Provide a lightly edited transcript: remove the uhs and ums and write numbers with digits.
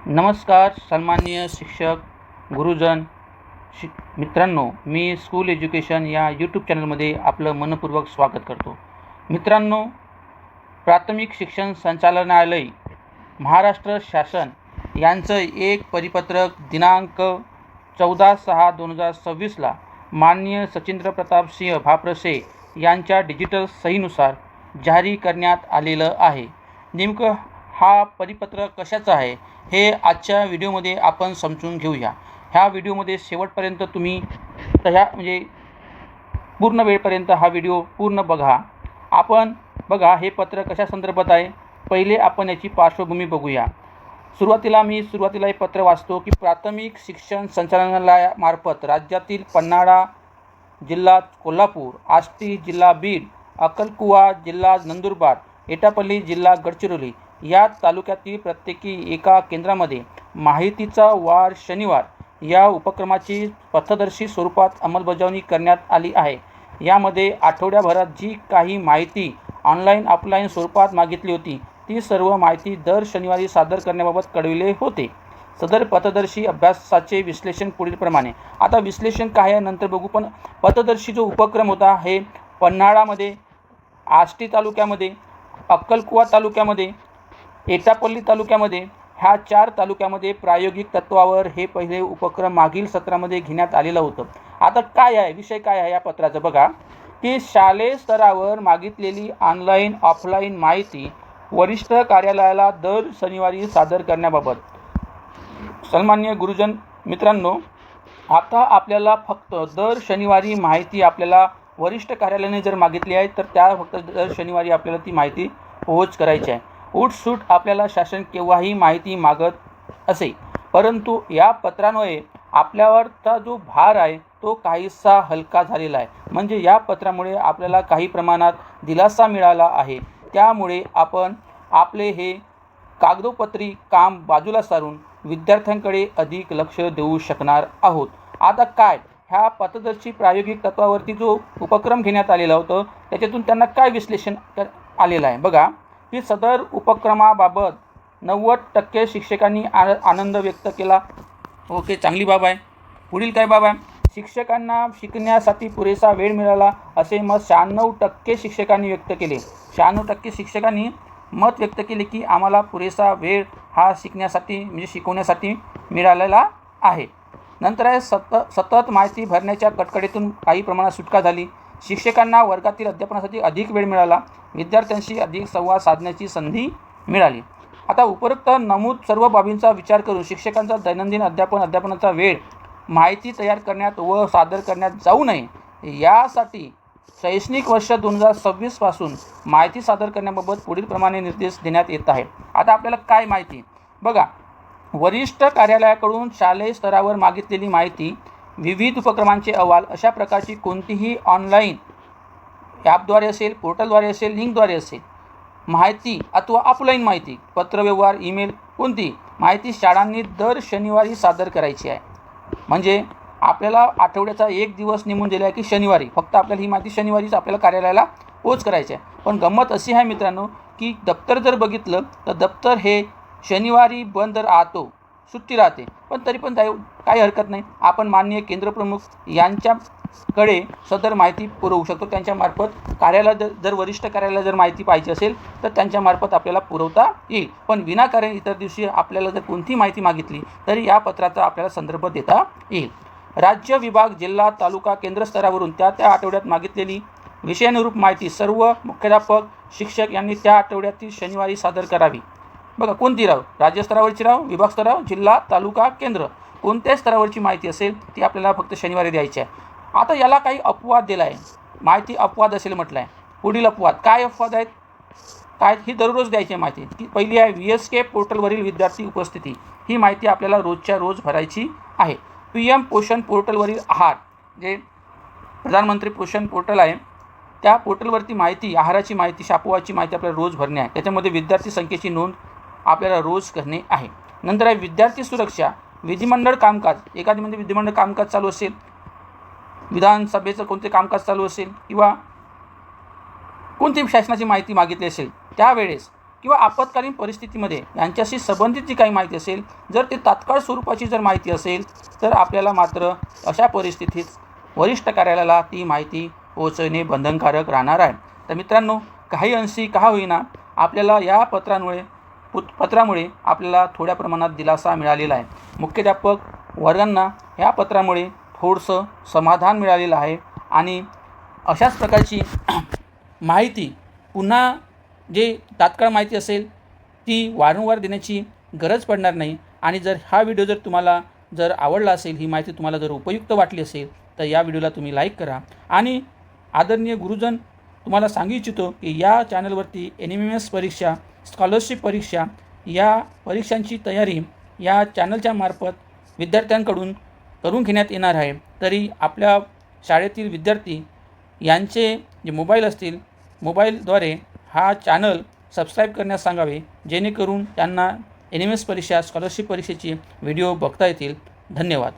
नमस्कार सन्माननीय शिक्षक, गुरुजन, मित्रांनो, मी स्कूल एज्युकेशन या यूट्यूब चॅनलमध्ये आपलं मनपूर्वक स्वागत करतो. मित्रांनो, प्राथमिक शिक्षण संचालनालय महाराष्ट्र शासन यांचं एक परिपत्रक दिनांक 14/6/2026 माननीय सचिंद्र प्रताप सिंह भाप्रसे यांच्या डिजिटल सहीनुसार जारी करण्यात आलेलं आहे. नेमकं हा परिपत्रक कशाचा आहे हे आजच्या व्हिडिओमध्ये आपण समजून घेऊया. ह्या व्हिडिओमध्ये शेवटपर्यंत तुम्ही पूर्ण वेळपर्यंत हा व्हिडिओ पूर्ण बघा. आपण बघा हे पत्र कशा संदर्भात आहे. पहिले आपण याची पार्श्वभूमी बघूया. सुरुवातीला हे पत्र वाचतो की प्राथमिक शिक्षण संचालनालयामार्फत राज्यातील पन्हाळा जिल्हा कोल्हापूर, आष्टी जिल्हा बीड, अक्कलकुवा जिल्हा नंदुरबार, एटापल्ली जिल्हा गडचिरोली या तालुक्यातील प्रत्येकी एका केंद्रामध्ये माहितीचा वार शनिवार या उपक्रमाची पथदर्शी स्वरूपात अंमलबजावणी करण्यात आली आहे. यामध्ये आठवड्याभरात जी काही माहिती ऑनलाईन ऑफलाईन स्वरूपात मागितली होती ती सर्व माहिती दर शनिवारी सादर करण्याबाबत कळविले होते. सदर पथदर्शी अभ्यासाचे विश्लेषण पुढीलप्रमाणे. आता विश्लेषण काय आहे नंतर बघू, पण पथदर्शी जो उपक्रम होता हे पन्हाळामध्ये, आष्टी तालुक्यामध्ये, अक्कलकुवा तालुक्यामध्ये, एटापल्ली तालुक्यामध्ये ह्या 4 तालुक्यामध्ये प्रायोगिक तत्वावर हे पहिले उपक्रम मागील सत्रामध्ये घेण्यात आलेलं होतं. आता काय आहे विषय, काय आहे या पत्राचं बघा की शालेय स्तरावर मागितलेली ऑनलाईन ऑफलाईन माहिती वरिष्ठ कार्यालयाला दर शनिवारी सादर करण्याबाबत. सन्माननीय गुरुजन मित्रांनो, आता आपल्याला फक्त दर शनिवारी माहिती आपल्याला वरिष्ठ कार्यालयाने जर मागितली आहे तर त्या फक्त दर शनिवारी आपल्याला ती माहिती पोहोच करायची आहे. उठसूट आपल्याला शासन केव्हाही माहिती मागत असे, परंतु या पत्रान्वये आपल्यावरचा जो भार आहे तो काहीसा हलका झालेला आहे. म्हणजे या पत्रामुळे आपल्याला काही प्रमाणात दिलासा मिळाला आहे. त्यामुळे आपण आपले हे कागदोपत्री काम बाजूला सारून विद्यार्थ्यांकडे अधिक लक्ष देऊ शकणार आहोत. आता काय ह्या पथदर्शी प्रायोगिक तत्वावरती जो उपक्रम घेण्यात आलेला होता त्याच्यातून त्यांना काय विश्लेषण आलेलं आहे बघा की सदर उपक्रमाबाबत 90% शिक्षकांनी आनंद व्यक्त केला. ओके, चांगली बाब आहे. पुढील काय बाब आहे, शिक्षकांना शिकण्यासाठी पुरेसा वेळ मिळाला असे मत 96% शिक्षकांनी व्यक्त केले. 96% शिक्षकांनी मत व्यक्त केले की आम्हाला पुरेसा वेळ हा शिकवण्यासाठी मिळालेला आहे. नंतर आहे सतत माहिती भरण्याच्या कटकटीतून काही प्रमाणात सुटका झाली. शिक्षकांना वर्गातील अध्यापनासाठी अधिक वेळ मिळाला. विद्यार्थ्यांशी अधिक संवाद साधण्याची संधी मिळाली. आता उपरोक्त नमूद सर्व बाबींचा विचार करून शिक्षकांचा दैनंदिन अध्यापनाचा वेळ माहिती तयार करण्यात व सादर करण्यात जाऊ नये यासाठी शैक्षणिक वर्ष 2026 पासून माहिती सादर करण्याबाबत पुढीलप्रमाणे निर्देश देण्यात येत आहे. आता आपल्याला काय माहिती बघा, वरिष्ठ कार्यालयाकडून शालेय स्तरावर मागितलेली माहिती, विविध उपक्रमांचे अहवाल अशा प्रकारची कोणतीही ऑनलाईन ॲपद्वारे असेल, पोर्टलद्वारे असेल, लिंकद्वारे असेल माहिती अथवा ऑफलाईन माहिती, पत्रव्यवहार, ईमेल कोणती माहिती शाळांनी दर शनिवारी सादर करायची आहे. म्हणजे आपल्याला आठवड्याचा एक दिवस नेमून दिला आहे की शनिवारी, फक्त आपल्याला ही माहिती शनिवारीच आपल्याला कार्यालयाला पोच करायची आहे. पण गंमत अशी आहे मित्रांनो की दप्तर जर बघितलं तर दप्तर हे शनिवारी बंद राहतो, सुट्टी राहते, पण तरी पण काही हरकत नाही. आपण माननीय केंद्रप्रमुख यांच्याकडे सदर माहिती पुरवू शकतो. त्यांच्यामार्फत कार्यालय जर वरिष्ठ कार्यालयाला जर माहिती पाहिजे असेल तर त्यांच्यामार्फत आपल्याला पुरवता येईल. पण विनाकारण इतर दिवशी आपल्याला जर कोणती माहिती मागितली तरी या पत्राचा आपल्याला संदर्भ देता येईल. राज्य, विभाग, जिल्हा, तालुका, केंद्र स्तरावरून त्या आठवड्यात मागितलेली विषयानुरूप माहिती सर्व मुख्याध्यापक, शिक्षक यांनी त्या आठवड्यातील शनिवारी सादर करावी. बघा कोणती राव, राज्य स्तरावरची राव, विभाग स्तरावर, जिल्हा, तालुका, केंद्र, कोणत्या स्तरावरची माहिती असेल ती आपल्याला फक्त शनिवारी द्यायची आहे. आता याला काही अपवाद दिला आहे, माहिती अपवाद असेल म्हटलं आहे. पुढील अपवाद काय अपवाद आहेत, काय ही दररोज द्यायची माहिती की पहिली आहे VSK पोर्टलवरील विद्यार्थी उपस्थिती. ही माहिती आपल्याला रोजच्या रोज भरायची आहे. PM पोषण पोर्टलवरील आहार, जे प्रधानमंत्री पोषण पोर्टल आहे त्या पोर्टलवरती माहिती, आहाराची माहिती, शापोवाची माहिती आपल्याला रोज भरणे आहे. त्याच्यामध्ये विद्यार्थी संख्येची नोंद आपल्याला रोज करणे आहे. नंतर आहे विद्यार्थी सुरक्षा, विधिमंडळ कामकाज, एखादी म्हणजे विधिमंडळ कामकाज चालू असेल, विधानसभेचं कोणते कामकाज चालू असेल किंवा कोणती शासनाची माहिती मागितली असेल त्यावेळेस किंवा आपत्कालीन परिस्थितीमध्ये यांच्याशी संबंधित जी काही माहिती असेल, जर ती तात्काळ स्वरूपाची जर माहिती असेल तर आपल्याला मात्र अशा परिस्थितीत वरिष्ठ कार्यालयाला ती माहिती पोहोचवणे बंधनकारक राहणार आहे. तर मित्रांनो, काही अंशी का होईना आपल्याला या पत्रामुळे आपल्याला थोड्या प्रमाणात दिलासा मिळालेला आहे. मुख्याध्यापक वर्गांना या पत्रामुळे थोडंसं समाधान मिळालेलं आहे आणि अशाच प्रकारची माहिती पुन्हा जे तात्काळ माहिती असेल ती वारंवार देण्याची गरज पडणार नाही. आणि जर हा व्हिडिओ जर तुम्हाला जर आवडला असेल, ही माहिती तुम्हाला जर उपयुक्त वाटली असेल तर या व्हिडिओला तुम्ही लाईक करा. आणि आदरणीय गुरुजन, तुम्हाला सांगू इच्छितो की या चॅनलवरती NMMS परीक्षा, स्कॉलरशिप परीक्षा या परीक्षांची तयारी या चॅनलच्या मार्फत विद्यार्थ्यांकडून करून घेण्यात येणार आहे. तरी आपल्या शाळेतील विद्यार्थी यांचे जे मोबाईल असतील, मोबाईलद्वारे हा चॅनल सबस्क्राईब करण्यास सांगावे, जेणेकरून त्यांना NMMS परीक्षा, स्कॉलरशिप परीक्षेची व्हिडिओ बघता येतील. धन्यवाद.